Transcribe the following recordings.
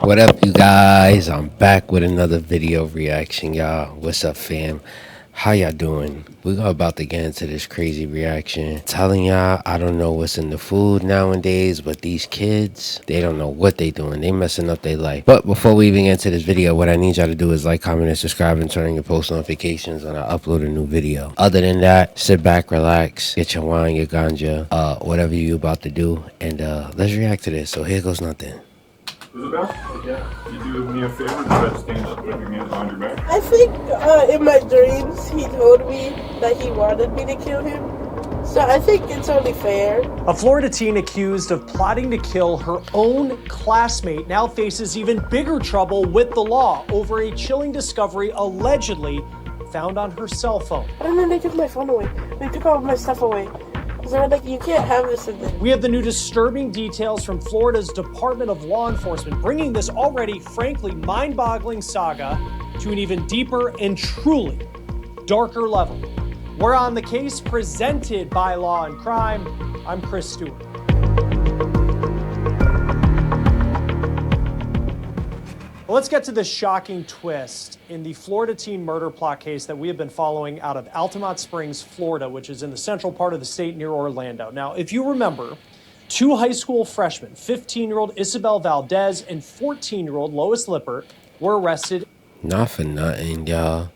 What up, you guys? I'm back with another video reaction, y'all. What's up, fam? How y'all doing? We're about to get into this crazy reaction. Telling y'all, I don't know what's in the food nowadays, but these kids, they don't know what they doing. They messing up their life. But before we even get into this video, what I need y'all to do is like, comment, and subscribe, and turn on your post notifications when I upload a new video. Other than that, sit back, relax, get your wine, your ganja, whatever you about to do, and let's react to this. So here goes nothing. Isabel? Yeah. You do me a favor, try to stand up with your hands behind your back. I think in my dreams he told me that he wanted me to kill him. So I think it's only fair. A Florida teen accused of plotting to kill her own classmate now faces even bigger trouble with the law over a chilling discovery allegedly found on her cell phone. And then they took my phone away. They took all my stuff away. So they're like, you can't have this in there. We have the new disturbing details from Florida's Department of Law Enforcement, bringing this already, frankly, mind-boggling saga to an even deeper and truly darker level. We're on the case presented by Law and Crime. I'm Chris Stewart. Well, let's get to the shocking twist in the Florida teen murder plot case that we have been following out of Altamont Springs, Florida, which is in the central part of the state near Orlando. Now, if you remember, two high school freshmen, 15-year-old Isabel Valdez and 14-year-old Lois Lippert, were arrested. Not for nothing, y'all.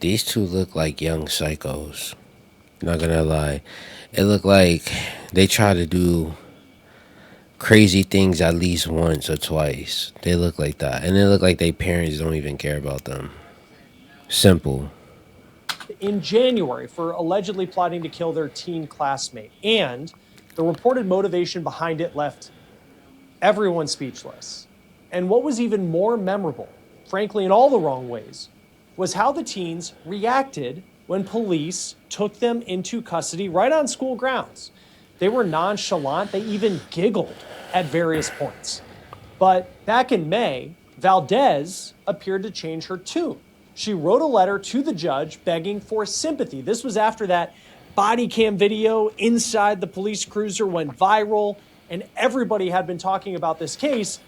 These two look like young psychos. Not gonna lie. It looked like they try to do crazy things at least once or twice. They look like that. And they look like their parents don't even care about them. Simple. In January for allegedly plotting to kill their teen classmate. And the reported motivation behind it left everyone speechless. And what was even more memorable, frankly in all the wrong ways, was how the teens reacted when police took them into custody right on school grounds. They were nonchalant. They even giggled at various points. But back in May, Valdez appeared to change her tune. She wrote a letter to the judge begging for sympathy. This was after that body cam video inside the police cruiser went viral, and everybody had been talking about this case.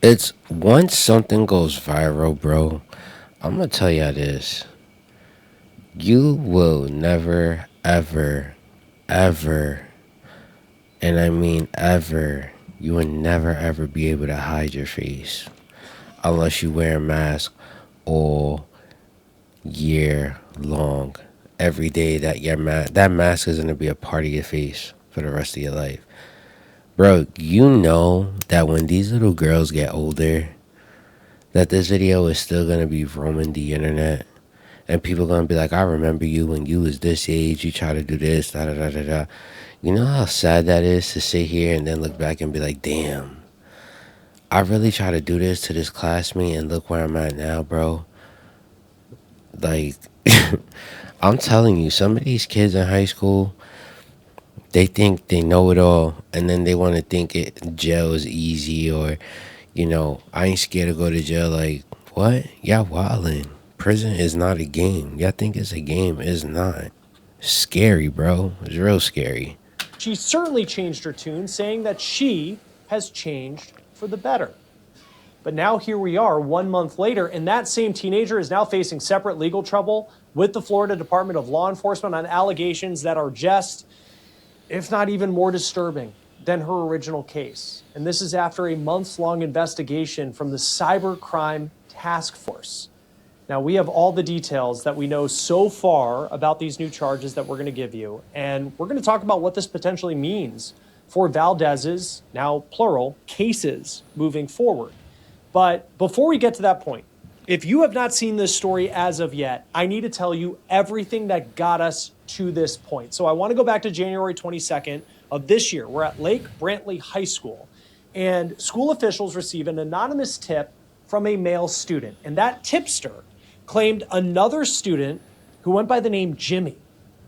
It's once something goes viral, bro, I'm gonna tell you this. You will never, ever, ever, and I mean ever, you will never, ever be able to hide your face unless you wear a mask all year long. Every day that that mask is going to be a part of your face for the rest of your life. Bro, you know that when these little girls get older, that this video is still going to be roaming the internet. And people going to be like, I remember you when you was this age, you try to do this, da da da da da. You know how sad that is to sit here and then look back and be like, damn, I really try to do this to this classmate and look where I'm at now, bro. Like, I'm telling you, some of these kids in high school, they think they know it all, and then they want to think jail is easy, or, you know, I ain't scared to go to jail. Like, what? Y'all wildin'. Prison is not a game. Y'all think it's a game. It's not. Scary, bro. It's real scary. She certainly changed her tune, saying that she has changed for the better. But now here we are 1 month later, and that same teenager is now facing separate legal trouble with the Florida Department of Law Enforcement on allegations that are just, if not even more disturbing than her original case. And this is after a months-long investigation from the Cybercrime Task Force. Now, we have all the details that we know so far about these new charges that we're going to give you, and we're going to talk about what this potentially means for Valdez's, now plural, cases moving forward. But before we get to that point, if you have not seen this story as of yet, I need to tell you everything that got us to this point. So I want to go back to January 22nd of this year. We're at Lake Brantley High School, and school officials receive an anonymous tip from a male student. And that tipster claimed another student who went by the name Jimmy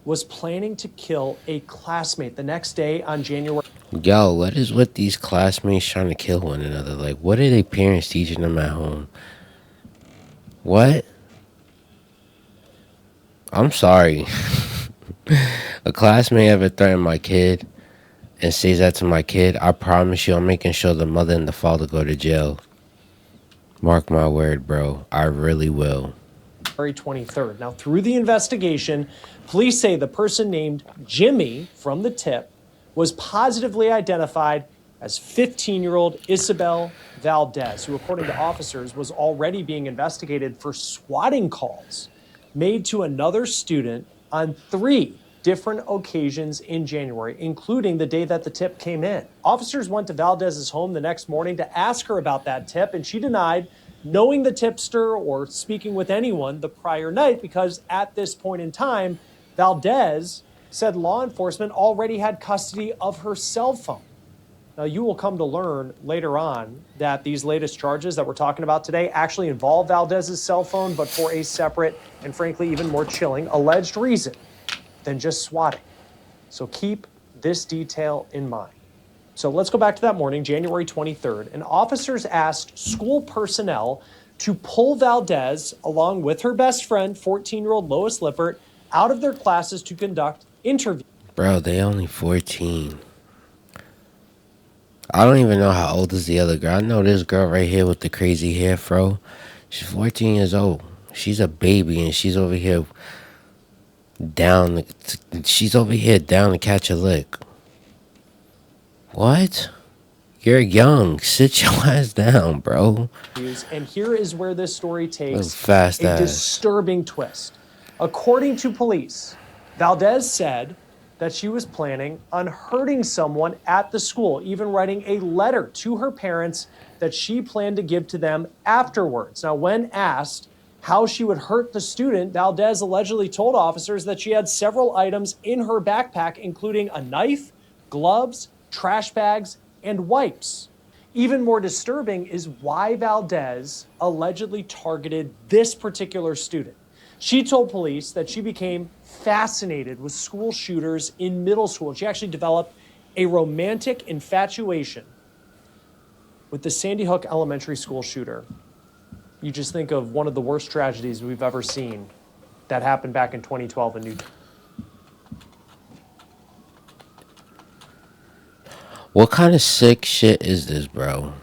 was planning to kill a classmate the next day on January. Yo, what is with these classmates trying to kill one another? Like, what are their parents teaching them at home? What? I'm sorry. A classmate ever threatened my kid and says that to my kid, I promise you I'm making sure the mother and the father go to jail. Mark my word, bro. I really will. January 23rd. Now, through the investigation, police say the person named Jimmy from the tip was positively identified as 15-year-old Isabel Valdez, who, according to officers, was already being investigated for swatting calls made to another student on 3 different occasions in January, including the day that the tip came in. Officers went to Valdez's home the next morning to ask her about that tip, and she denied knowing the tipster or speaking with anyone the prior night because at this point in time, Valdez said law enforcement already had custody of her cell phone. Now, you will come to learn later on that these latest charges that we're talking about today actually involve Valdez's cell phone, but for a separate and frankly even more chilling alleged reason than just swatting. So keep this detail in mind. So let's go back to that morning, January 23rd, and officers asked school personnel to pull Valdez, along with her best friend, 14-year-old Lois Lippert, out of their classes to conduct interviews. Bro, they only 14. I don't even know how old is the other girl. I know this girl right here with the crazy hair fro. She's 14 years old. She's a baby and she's over here down. She's over here down to catch a lick. What? You're young. Sit your ass down, bro. And here is where this story takes Fast a ass. disturbing twist. According to police, Valdez said that she was planning on hurting someone at the school, even writing a letter to her parents that she planned to give to them afterwards. Now, when asked how she would hurt the student, Valdez allegedly told officers that she had several items in her backpack, including a knife, gloves, trash bags, and wipes. Even more disturbing is why Valdez allegedly targeted this particular student. She told police that she became fascinated with school shooters in middle school. She actually developed a romantic infatuation with the Sandy Hook Elementary School shooter. You just think of one of the worst tragedies we've ever seen that happened back in 2012 in New Jersey. What kind of sick shit is this, bro?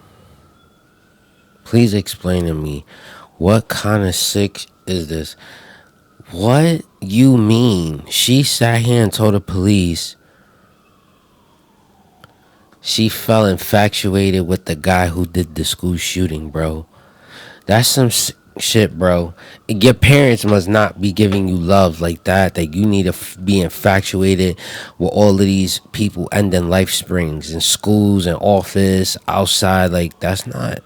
Please explain to me. What kind of sick is this? What you mean? She sat here and told the police she fell infatuated with the guy who did the school shooting, bro. That's some shit, bro. Your parents must not be giving you love like that. That you need to be infatuated with all of these people ending life springs in schools and office, outside. Like, that's not.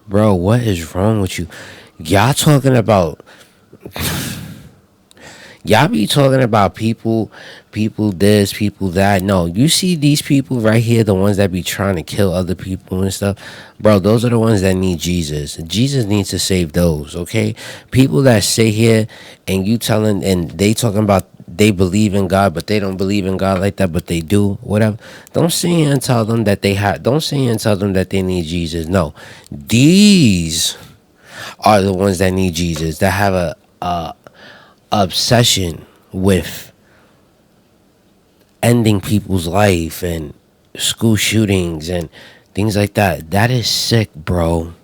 Bro, what is wrong with you? Y'all talking about. Y'all be talking about people this, people that. No, you see these people right here, the ones that be trying to kill other people and stuff. Bro, those are the ones that need Jesus. Jesus needs to save those, okay? People that sit here and you telling, and they talking about they believe in God, but they don't believe in God like that, but they do, whatever. Don't sit here and tell them that they have, don't sit here and tell them that they need Jesus. No, these are the ones that need Jesus, that have a obsession with ending people's life and school shootings and things like that. That is sick, bro.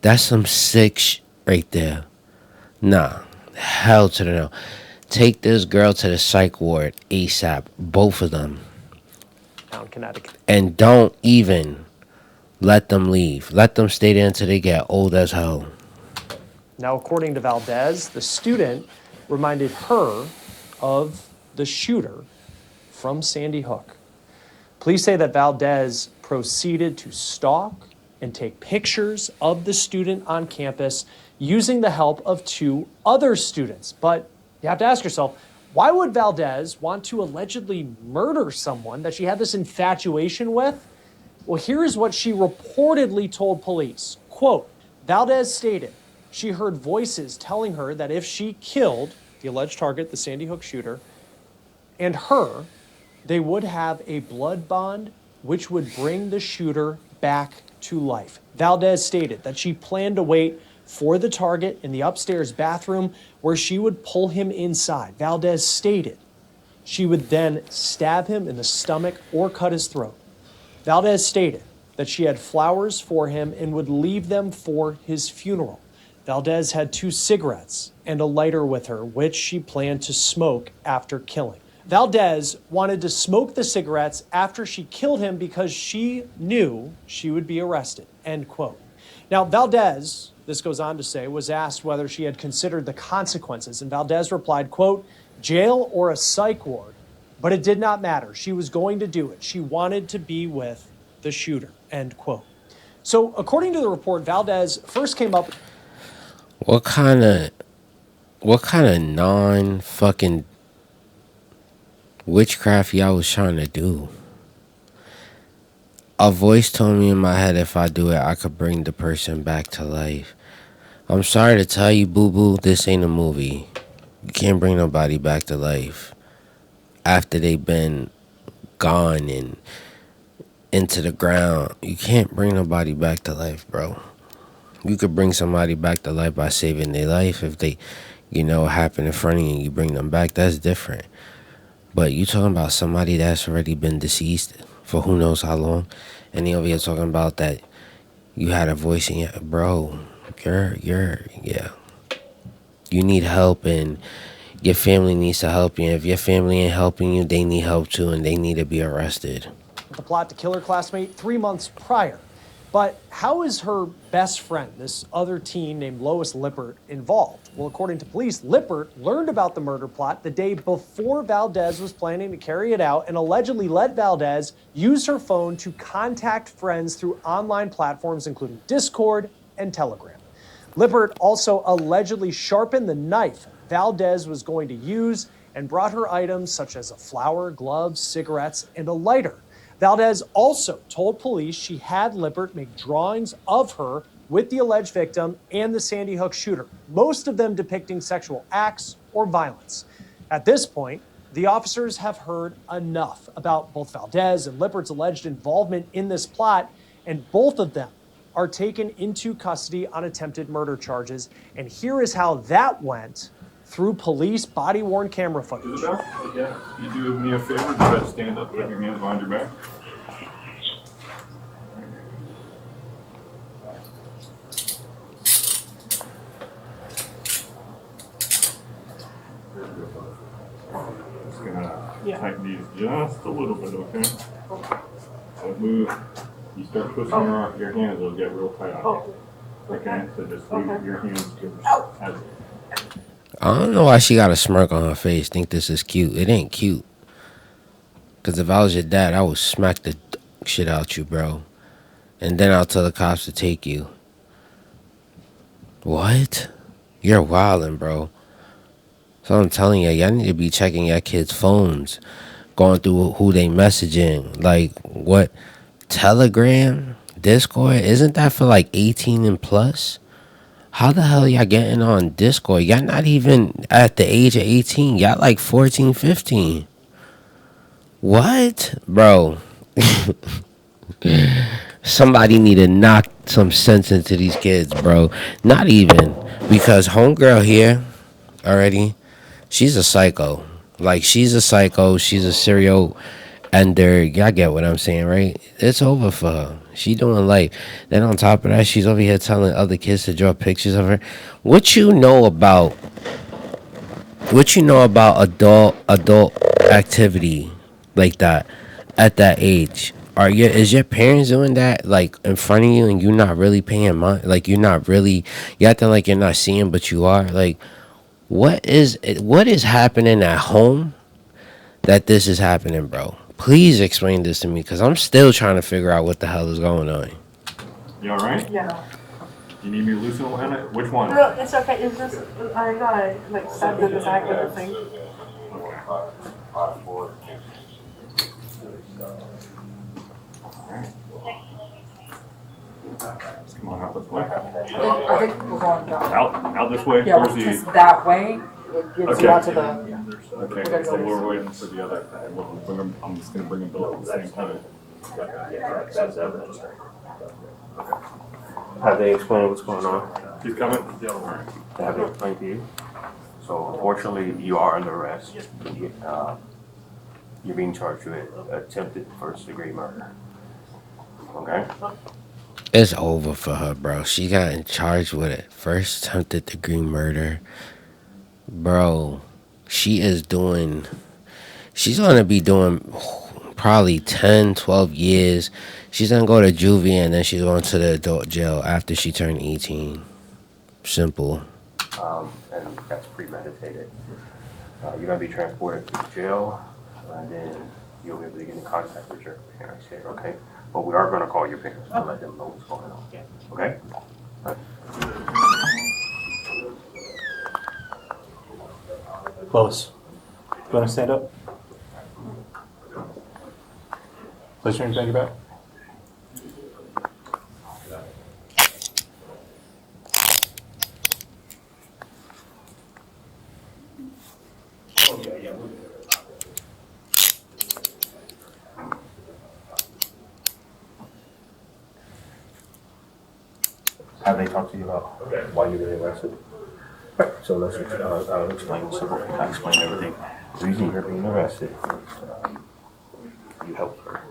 That's some sick right there. Nah, hell to the no. Take this girl to the psych ward ASAP, both of them, Down Connecticut. and don't even let them leave. Let them stay there until they get old as hell. Now, according to Valdez, the student reminded her of the shooter from Sandy Hook. Police say that Valdez proceeded to stalk and take pictures of the student on campus using the help of 2 other students. But you have to ask yourself, why would Valdez want to allegedly murder someone that she had this infatuation with? Well, here is what she reportedly told police. Quote, Valdez stated she heard voices telling her that if she killed the alleged target, the Sandy Hook shooter, and her, they would have a blood bond which would bring the shooter back to life. Valdez stated that she planned to wait for the target in the upstairs bathroom where she would pull him inside. Valdez stated she would then stab him in the stomach or cut his throat. Valdez stated that she had flowers for him and would leave them for his funeral. Valdez had 2 cigarettes and a lighter with her, which she planned to smoke after killing. Valdez wanted to smoke the cigarettes after she killed him because she knew she would be arrested, end quote. Now, Valdez, this goes on to say, was asked whether she had considered the consequences, and Valdez replied, quote, jail or a psych ward, but it did not matter. She was going to do it. She wanted to be with the shooter, end quote. So according to the report, Valdez first came up. What kind of non-fucking witchcraft y'all was trying to do? A voice told me in my head if I do it, I could bring the person back to life. I'm sorry to tell you, boo-boo, this ain't a movie. You can't bring nobody back to life after they've been gone and into the ground. You can't bring nobody back to life, bro. You could bring somebody back to life by saving their life. If they, happen in front of you and you bring them back, that's different. But you talking about somebody that's already been deceased for who knows how long, and you over here talking about that you had a voice in your, bro, yeah. You need help, and your family needs to help you. And if your family ain't helping you, they need help too, and they need to be arrested. The plot to kill her classmate 3 months prior. But how is her best friend, this other teen named Lois Lippert, involved? Well, according to police, Lippert learned about the murder plot the day before Valdez was planning to carry it out and allegedly let Valdez use her phone to contact friends through online platforms including Discord and Telegram. Lippert also allegedly sharpened the knife Valdez was going to use and brought her items such as a flower, gloves, cigarettes, and a lighter. Valdez also told police she had Lippert make drawings of her with the alleged victim and the Sandy Hook shooter, most of them depicting sexual acts or violence. At this point, the officers have heard enough about both Valdez and Lippert's alleged involvement in this plot, and both of them are taken into custody on attempted murder charges. And here is how that went through police body-worn camera footage. Yeah. You do me a favor, try to stand up, put your hands behind your back. Just gonna tighten these just a little bit, okay? Don't move. You start twisting your hands, it'll get real tight on you. Okay, so just leave your hands as I don't know why she got a smirk on her face. Think this is cute. It ain't cute. Because if I was your dad, I would smack the shit out you, bro. And then I'll tell the cops to take you. What? You're wildin', bro. So I'm telling you, y'all need to be checking your kids' phones. Going through who they messaging. Like, what? Telegram? Discord? Isn't that for like 18 and plus? How the hell y'all getting on Discord? Y'all not even at the age of 18. Y'all like 14, 15. What? Bro. Somebody need to knock some sense into these kids, bro. Not even. Because homegirl here already, she's a psycho. Like, she's a psycho. She's a serial ender. Y'all get what I'm saying, right? It's over for her. She doing life. Then on top of that, she's over here telling other kids to draw pictures of her. What you know about adult activity like that at that age? Is your parents doing that like in front of you and you're not really paying mind? Like you're acting like you're not seeing, but you are. Like what is happening at home that this is happening, bro? Please explain this to me, because I'm still trying to figure out what the hell is going on. You alright? Yeah. You need me to loosen one? Which one? No, it's okay. It's just I got like stabbed in the back of the thing. Come on, out this way. I think we're going down. Out this way? Yeah, Towards because the... that way, it gives Okay. you out to the... Okay, so we're waiting for the other guy. I'm just going to bring them both at the same time. Have they explained what's going on? He's coming? Alright. Have they explained to you? So unfortunately, you are under arrest. You're being charged with attempted first-degree murder. okay? It's over for her, bro. She got in charge with it. First attempted degree murder. Bro, she's gonna be doing probably 10, 12 years. She's gonna go to juvie and then she's going to the adult jail after she turned 18. Simple. And that's premeditated. You're gonna be transported to jail, and then you'll be able to get in contact with your parents here, okay? But we are gonna call your parents to let them know what's going on, okay? Lois, you want to stand up? Place your hands behind your back. Have they talked to you about why you were arrested? Right, so let's I'll explain. So I'll explain everything. The reason you're being arrested is you helped her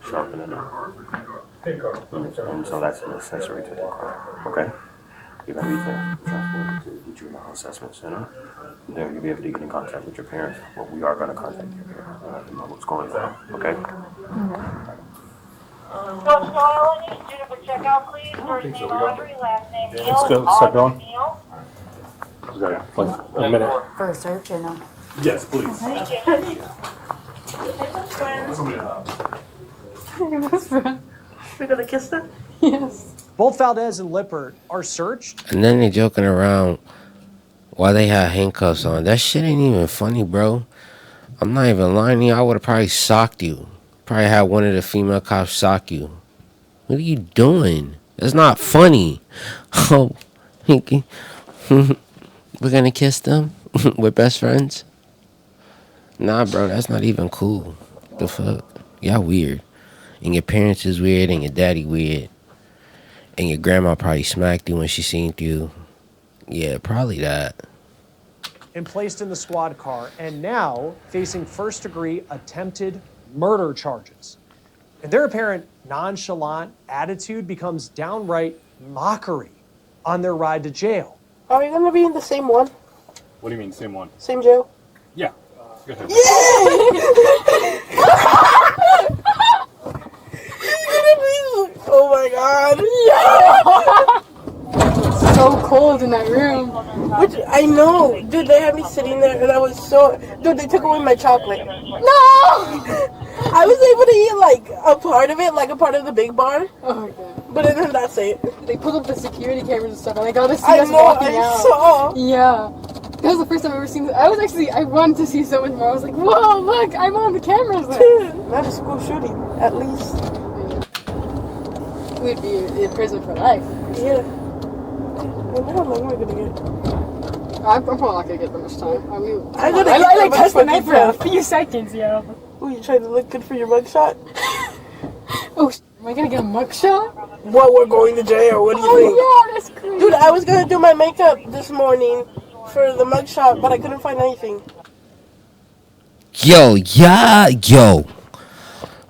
sharpen a knife. And so that's an accessory to the crime, okay? You're going to be transported to the juvenile assessment center. There you'll be able to get in contact with your parents, but we are going to contact your parents and let them know what's going on, okay? So Doyle, I need you to checkout, please. First name Audrey, last name Neal. Let's go, start going. Neal. We got like a minute. For a search, you know. Yes, please. We're gonna kiss them? Yes. Both Valdez and Lippert are searched. And then they joking around while they had handcuffs on. That shit ain't even funny, bro. I'm not even lying to you. I would have probably socked you. Probably had one of the female cops sock you. What are you doing? That's not funny. Oh, we're gonna kiss them? We're best friends? Nah, bro, that's not even cool. The fuck? Y'all weird. And your parents is weird, and your daddy weird. And your grandma probably smacked you when she seen you. Yeah, probably that. And placed in the squad car, and now facing first-degree attempted murder charges. And their apparent nonchalant attitude becomes downright mockery on their ride to jail. Are we gonna be in the same one? What do you mean, same one? Same jail? Yeah. Go ahead. Oh my god. It's so cold in that room. Which I know. Dude, they had me sitting there and I was so... Dude, they took away my chocolate. No! I was able to eat like a part of it, like a part of the big bar. Oh my god. But then that's it. They pulled up the security cameras and stuff, and I got to see I us know, walking I out. saw. Yeah. That was the first time I've ever seen this. I wanted to see so much more. I was like, whoa, look, I'm on the cameras now. Dude, not a school shooting, at least. We'd be in prison for life. Yeah. I wonder how long we're gonna get. I'm probably not gonna get that much time. I gotta I get like the touched the fucking knife for a crap. few seconds, yeah. Ooh, you trying to look good for your mugshot? Oh, am I gonna get a mugshot? What, we're going to jail? What do you think? Oh yeah, that's crazy. Dude, I was gonna do my makeup this morning for the mugshot, but I couldn't find anything. Yo.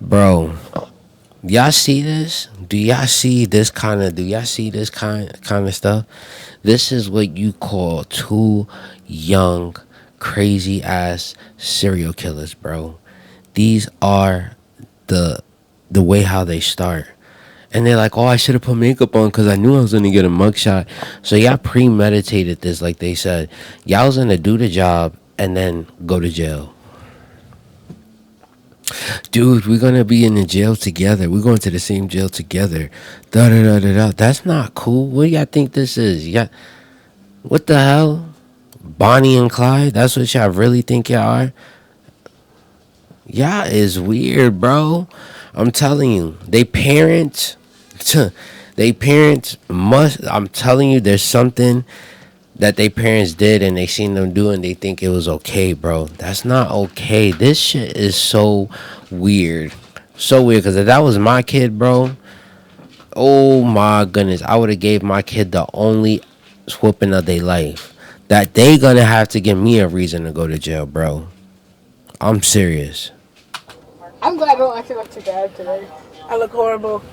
Bro. Y'all see this? Do y'all see this kind of stuff? This is what you call two young, crazy ass serial killers, bro. These are the way how they start. And they're like, oh, I should have put makeup on because I knew I was going to get a mugshot. So y'all premeditated this, like they said. Y'all was going to do the job and then go to jail. Dude, we're going to be in the jail together. We're going to the same jail together. Da-da-da-da-da. That's not cool. What do y'all think this is? What the hell? Bonnie and Clyde? That's what y'all really think y'all are? Y'all is weird, bro. I'm telling you. They parents must... I'm telling you, there's something that they parents did and they seen them do and they think it was okay, bro. That's not okay. This shit is so weird. So weird, because if that was my kid, bro, oh my goodness, I would have gave my kid the only whooping of their life. That they gonna have to give me a reason to go to jail, bro. I'm serious. I'm glad I don't actually look too bad today. I look horrible.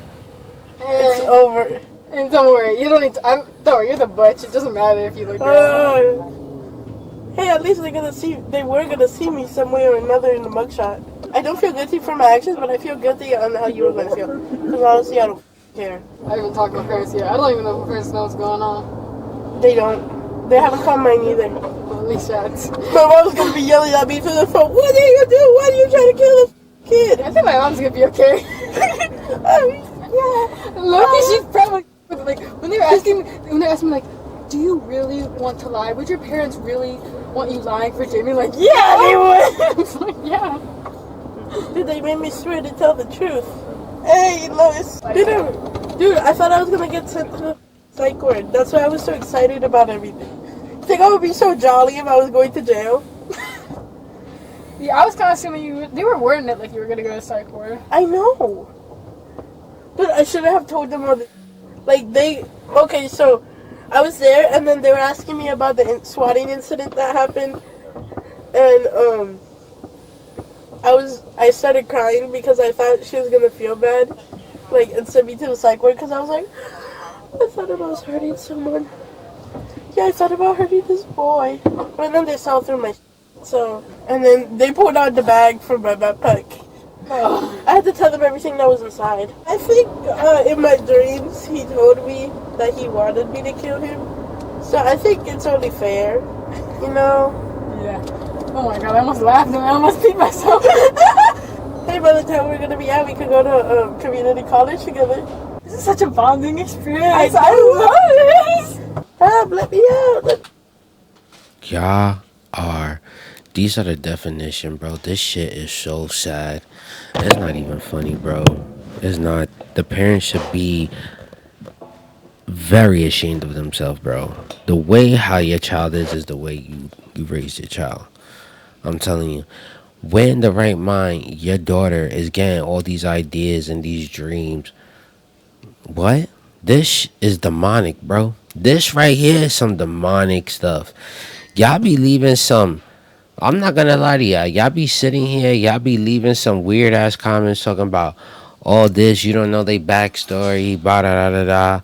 It's over. And don't worry, you don't need to. Don't worry, you're the butch. It doesn't matter if you look good. Hey, at least they're gonna see. They were gonna see me some way or another in the mugshot. I don't feel guilty for my actions, but I feel guilty on how you were gonna feel. Because honestly, I don't care. I haven't talked to my parents yet. I don't even know if my parents know what's going on. They don't. They haven't called mine either. Well, at least that's. My mom's gonna be yelling at me through the phone. What are you doing? Why are you trying to kill this kid? I think my mom's gonna be okay. Yeah. Look, she's probably like when they're asking me like, do you really want to lie? Would your parents really want you lying for Jamie? Like, yeah, they would. It's like, yeah. Dude, they made me swear to tell the truth. Hey, Lois. Dude, I thought I was gonna get sent to the psych ward. That's why I was so excited about everything. I think I would be so jolly if I was going to jail. Yeah, I was kind of assuming they were wording it like you were gonna go to psych ward. I know. But I should have told them all the... Okay, so I was there, and then they were asking me about the swatting incident that happened. And, I started crying because I thought she was gonna feel bad. And send me to the psych ward, because I was like, I thought about was hurting someone. Yeah, I thought about hurting this boy. And then they saw through my... So, and then they pulled out the bag from my backpack. I had to tell them everything that was inside. I think in my dreams he told me that he wanted me to kill him. So I think it's only fair, you know? Yeah. Oh my god, I almost laughed and I almost beat myself. Hey, by the time we're gonna be out, we could go to community college together. This is such a bonding experience. I love this. Let me out. Y'all are. These are the definition, bro. This shit is so sad. It's not even funny, bro. It's not. The parents should be very ashamed of themselves, bro. The way how your child is the way you raised your child. I'm telling you. When in the right mind, your daughter is getting all these ideas and these dreams. What? This is demonic, bro. This right here is some demonic stuff. Y'all be leaving some... I'm not gonna lie to y'all. Y'all be sitting here, y'all be leaving some weird ass comments talking about all this. You don't know they backstory, blah da da da da.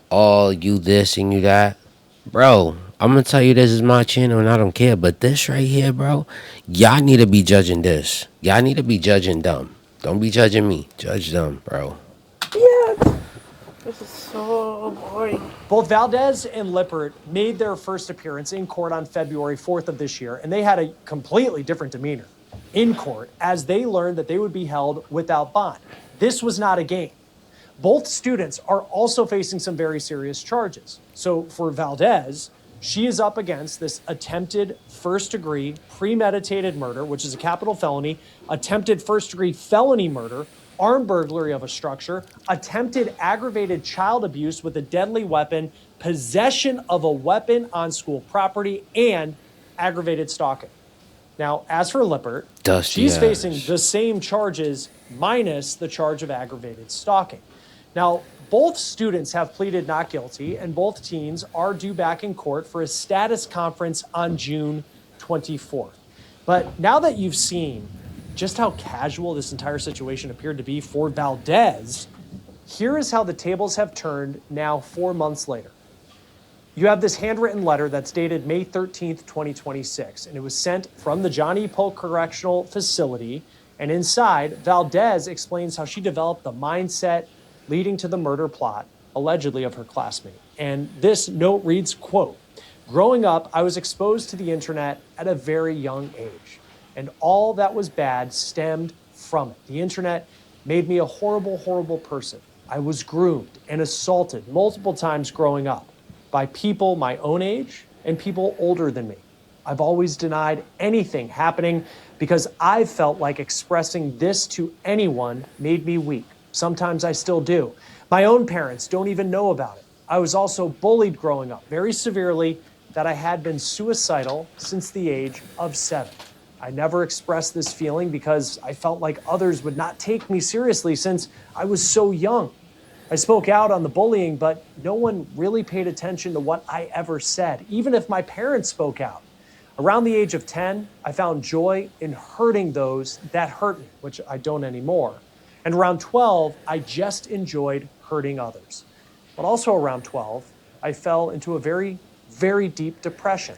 All you this and you that, bro. I'm gonna tell you this is my channel and I don't care. But this right here, bro, y'all need to be judging this. Y'all need to be judging them. Don't be judging me. Judge them, bro. Yeah. This is so boring. Both Valdez and Lippert made their first appearance in court on February 4th of this year, and they had a completely different demeanor in court as they learned that they would be held without bond. This was not a game. Both students are also facing some very serious charges. So for Valdez, she is up against this attempted first-degree premeditated murder, which is a capital felony, attempted first-degree felony murder, armed burglary of a structure, attempted aggravated child abuse with a deadly weapon, possession of a weapon on school property, and aggravated stalking. Now, as for Lippert, she's facing the same charges minus the charge of aggravated stalking. Now, both students have pleaded not guilty, and both teens are due back in court for a status conference on June 24th. But now that you've seen just how casual this entire situation appeared to be for Valdez, here is how the tables have turned now 4 months later. You have this handwritten letter that's dated May 13th, 2026, and it was sent from the John E. Polk Correctional Facility, and inside, Valdez explains how she developed the mindset leading to the murder plot, allegedly of her classmate. And this note reads, quote, "Growing up, I was exposed to the internet at a very young age, and all that was bad stemmed from it. The internet made me a horrible, horrible person. I was groomed and assaulted multiple times growing up by people my own age and people older than me. I've always denied anything happening because I felt like expressing this to anyone made me weak. Sometimes I still do. My own parents don't even know about it. I was also bullied growing up very severely that I had been suicidal since the age of 7. I never expressed this feeling because I felt like others would not take me seriously since I was so young. I spoke out on the bullying, but no one really paid attention to what I ever said, even if my parents spoke out. Around the age of 10, I found joy in hurting those that hurt me, which I don't anymore. And around 12, I just enjoyed hurting others. But also around 12, I fell into a very, very deep depression.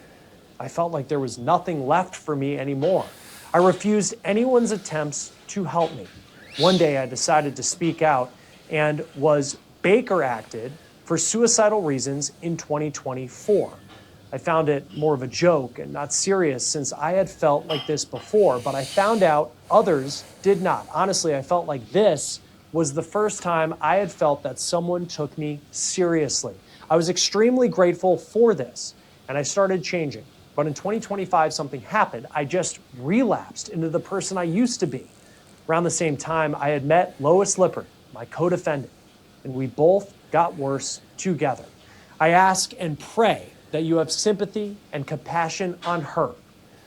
I felt like there was nothing left for me anymore. I refused anyone's attempts to help me. One day I decided to speak out and was Baker acted for suicidal reasons in 2024. I found it more of a joke and not serious since I had felt like this before, but I found out others did not. Honestly, I felt like this was the first time I had felt that someone took me seriously. I was extremely grateful for this, and I started changing. But in 2025, something happened. I just relapsed into the person I used to be. Around the same time, I had met Lois Lippert, my co-defendant, and we both got worse together. I ask and pray that you have sympathy and compassion on her.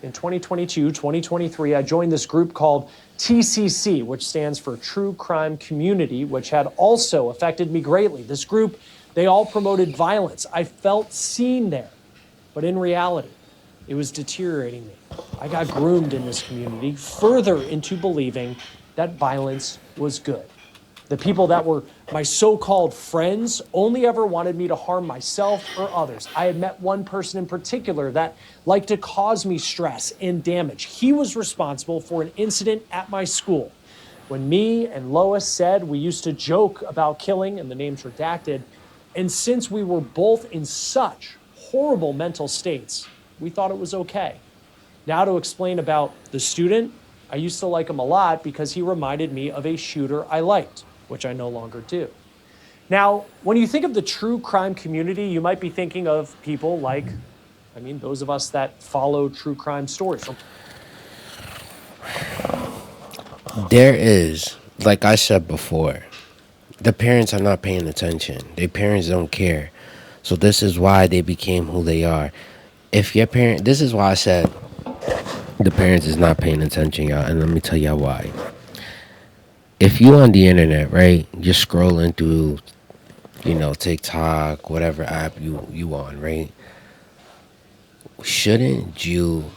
In 2022, 2023, I joined this group called TCC, which stands for True Crime Community, which had also affected me greatly. This group, they all promoted violence. I felt seen there, but in reality, it was deteriorating me. I got groomed in this community further into believing that violence was good. The people that were my so-called friends only ever wanted me to harm myself or others. I had met one person in particular that liked to cause me stress and damage. He was responsible for an incident at my school. When me and Lois said we used to joke about killing, and the name's redacted, and since we were both in such horrible mental states, we thought it was okay. Now to explain about the student, I used to like him a lot because he reminded me of a shooter I liked, which I no longer do. Now, when you think of the true crime community, you might be thinking of people like, those of us that follow true crime stories. There is, like I said before, the parents are not paying attention. Their parents don't care. So this is why they became who they are. If your parent, this is why I said the parents is not paying attention, y'all, and let me tell y'all why. If you on the internet, right, you're scrolling through, TikTok, whatever app you on, right, shouldn't you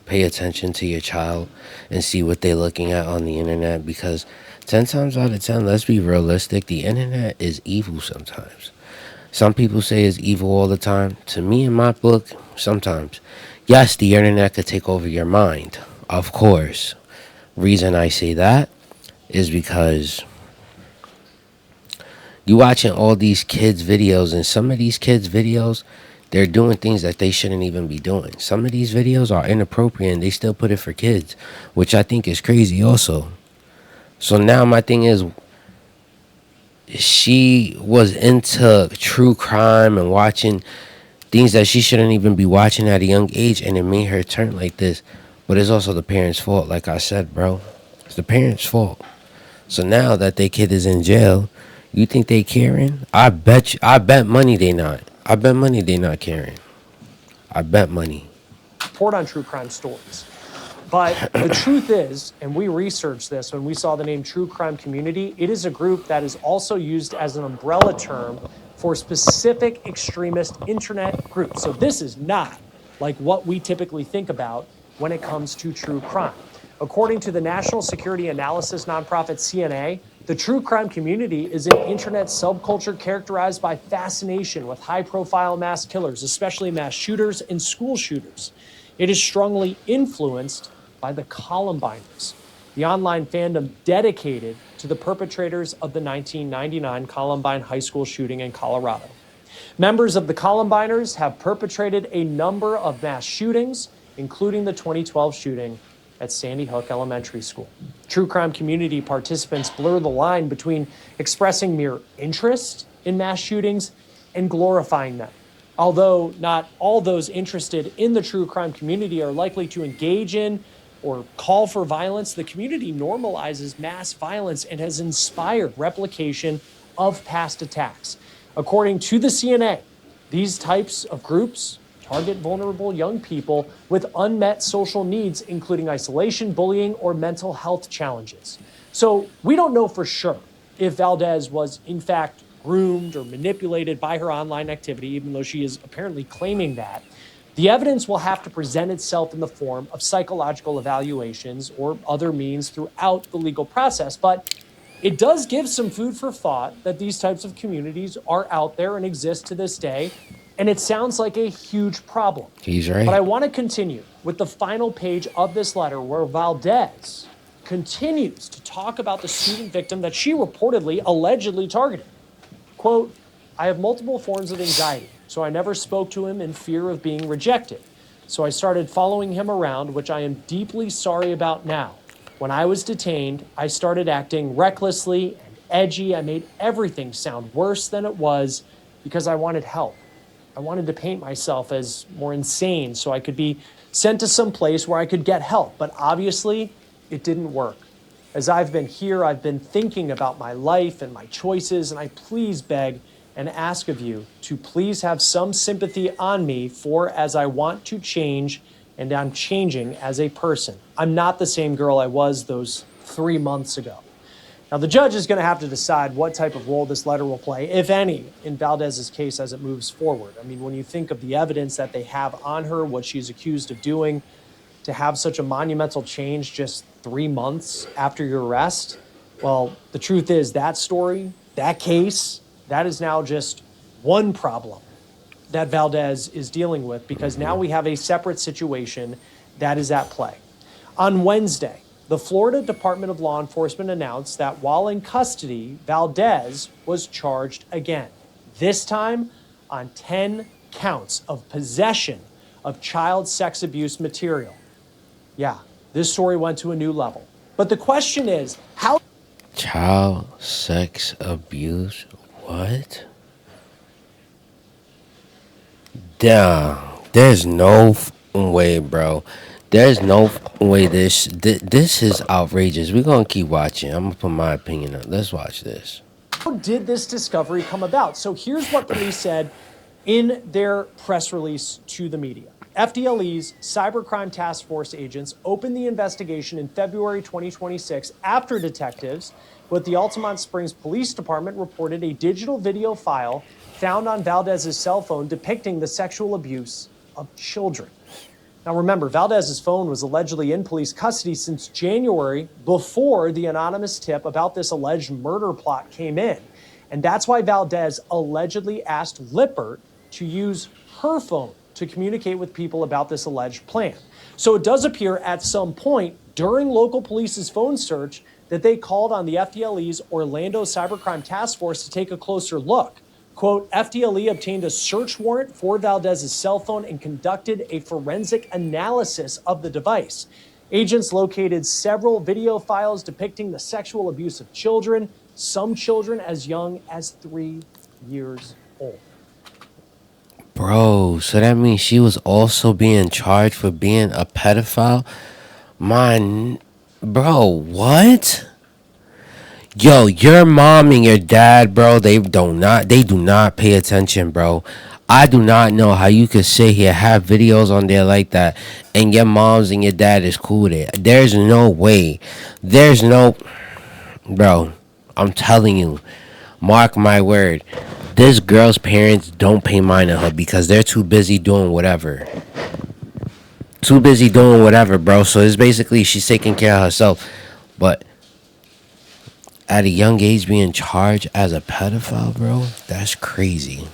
pay attention to your child and see what they're looking at on the internet? Because 10 times out of 10, let's be realistic, the internet is evil sometimes. Some people say it's evil all the time. To me, in my book, sometimes. Yes, the internet could take over your mind, of course. Reason I say that is because you watching all these kids' videos, and some of these kids' videos, they're doing things that they shouldn't even be doing. Some of these videos are inappropriate, and they still put it for kids, which I think is crazy also. So now my thing is, she was into true crime and watching things that she shouldn't even be watching at a young age, and it made her turn like this. But it's also the parents' fault, like I said, bro. It's the parents' fault. So now that their kid is in jail, you think they caring? I bet money they not. I bet money they not caring. I bet money. Report on true crime stories. But the truth is, and we researched this when we saw the name True Crime Community, it is a group that is also used as an umbrella term for specific extremist internet groups. So this is not like what we typically think about when it comes to true crime. According to the national security analysis nonprofit CNA, the true crime community is an internet subculture characterized by fascination with high-profile mass killers, especially mass shooters and school shooters. It is strongly influenced by the Columbiners, the online fandom dedicated to the perpetrators of the 1999 Columbine high school shooting in Colorado. Members of the Columbiners have perpetrated a number of mass shootings, including the 2012 shooting at Sandy Hook Elementary School. True crime community participants blur the line between expressing mere interest in mass shootings and glorifying them. Although not all those interested in the true crime community are likely to engage in or call for violence, the community normalizes mass violence and has inspired replication of past attacks. According to the CNA, these types of groups target vulnerable young people with unmet social needs, including isolation, bullying, or mental health challenges. So we don't know for sure if Valdez was in fact groomed or manipulated by her online activity, even though she is apparently claiming that. The evidence will have to present itself in the form of psychological evaluations or other means throughout the legal process. But It does give some food for thought that these types of communities are out there and exist to this day, and it sounds like a huge problem. He's But I right. want to continue with the final page of this letter where Valdez continues to talk about the student victim that she reportedly, allegedly targeted. Quote, I have multiple forms of anxiety, so I never spoke to him in fear of being rejected. So I started following him around, which I am deeply sorry about now. When I was detained, I started acting recklessly and edgy. I made everything sound worse than it was because I wanted help. I wanted to paint myself as more insane so I could be sent to some place where I could get help. But obviously, it didn't work. As I've been here, I've been thinking about my life and my choices, and I please beg and ask of you to please have some sympathy on me for as I want to change and I'm changing as a person. I'm not the same girl I was those 3 months ago. Now, the judge is going to have to decide what type of role this letter will play, if any, in Valdez's case as it moves forward. I mean, when you think of the evidence that they have on her, what she's accused of doing, to have such a monumental change just 3 months after your arrest, well, the truth is that story, that case, that is now just one problem that Valdez is dealing with because now we have a separate situation that is at play. On Wednesday, the Florida Department of Law Enforcement announced that while in custody, Valdez was charged again, this time on 10 counts of possession of child sex abuse material. Yeah, this story went to a new level. But the question is, how Child sex abuse? What? There's no way, bro. There's no way this is outrageous. We're gonna keep watching. I'm gonna put my opinion on. Let's watch this. did this discovery come about? So here's what police said in their press release to the media. FDLE's Cybercrime Task Force agents opened the investigation in February 2026 after detectives with the Altamont Springs Police Department reported a digital video file found on Valdez's cell phone depicting the sexual abuse of children. Now remember, Valdez's phone was allegedly in police custody since January before the anonymous tip about this alleged murder plot came in. And that's why Valdez allegedly asked Lippert to use her phone to communicate with people about this alleged plan. So it does appear at some point during local police's phone search that they called on the FDLE's Orlando Cybercrime Task Force to take a closer look. Quote, FDLE obtained a search warrant for Valdez's cell phone and conducted a forensic analysis of the device. Agents located several video files depicting the sexual abuse of children, some children as young as 3 years old. Bro, so that means she was also being charged for being a pedophile? Bro, what? Yo, your mom and your dad, bro, they do not pay attention, bro. I do not know how you could sit here, have videos on there like that, and your moms and your dad is cool with it. There's no way. Bro, I'm telling you, mark my word. This girl's parents don't pay mind on her because they're too busy doing whatever. Too busy doing whatever, bro. So it's basically she's taking care of herself. But at a young age being charged as a pedophile, bro, that's crazy.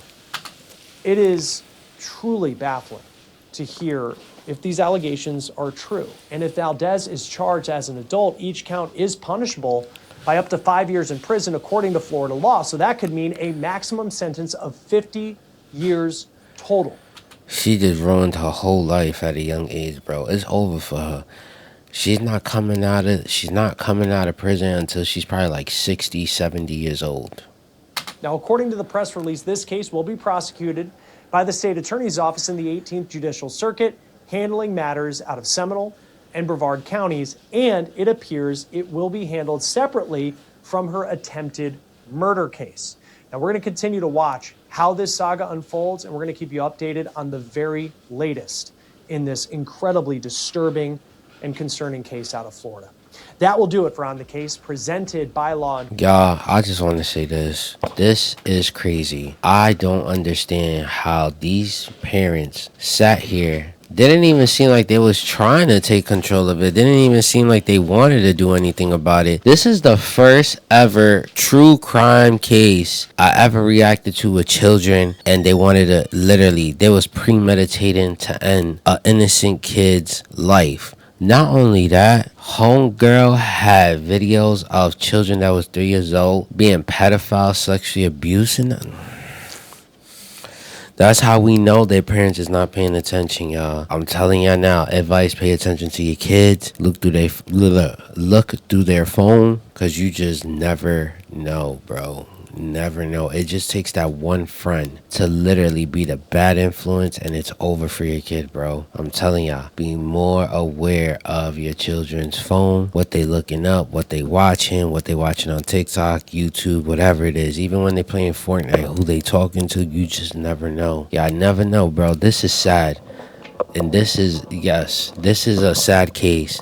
It is truly baffling to hear if these allegations are true. And if Valdez is charged as an adult, each count is punishable by up to 5 years in prison according to Florida law. So that could mean a maximum sentence of 50 years total. She just ruined her whole life at a young age, bro. It's over for her. She's not coming out of prison until she's probably like 60, 70 years old. Now, according to the press release, this case will be prosecuted by the state attorney's office in the 18th Judicial Circuit, handling matters out of Seminole and Brevard counties, and it appears it will be handled separately from her attempted murder case. Now, we're going to continue to watch how this saga unfolds, and we're going to keep you updated on the very latest in this incredibly disturbing and concerning case out of Florida. That will do it for On the Case, presented by Law. Y'all, I just want to say this. This is crazy. I don't understand how these parents sat here Didn't even seem like they was trying to take control of it. Didn't even seem like they wanted to do anything about it. This is the first ever true crime case I ever reacted to with children, and they wanted to literally, they was premeditating to end a innocent kid's life. Not only that, homegirl had videos of children that was 3 years old being pedophile, sexually abusing them. That's how we know their parents is not paying attention, y'all. I'm telling y'all now, advice: pay attention to your kids. Look through their phone, cause you just never know, bro. Never know. It just takes that one friend to literally be the bad influence, and it's over for your kid, bro. I'm telling y'all, be more aware of your children's phone, what they looking up, what they watching on TikTok, YouTube, whatever it is. Even when they playing Fortnite, who they talking to, you just never know. Y'all never know, bro. This is sad. And this is a sad case.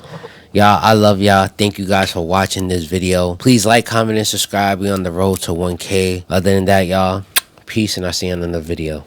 Y'all, I love y'all. Thank you guys for watching this video. Please like, comment, and subscribe. We on the road to 1K. Other than that, y'all, peace, and I'll see you in another video.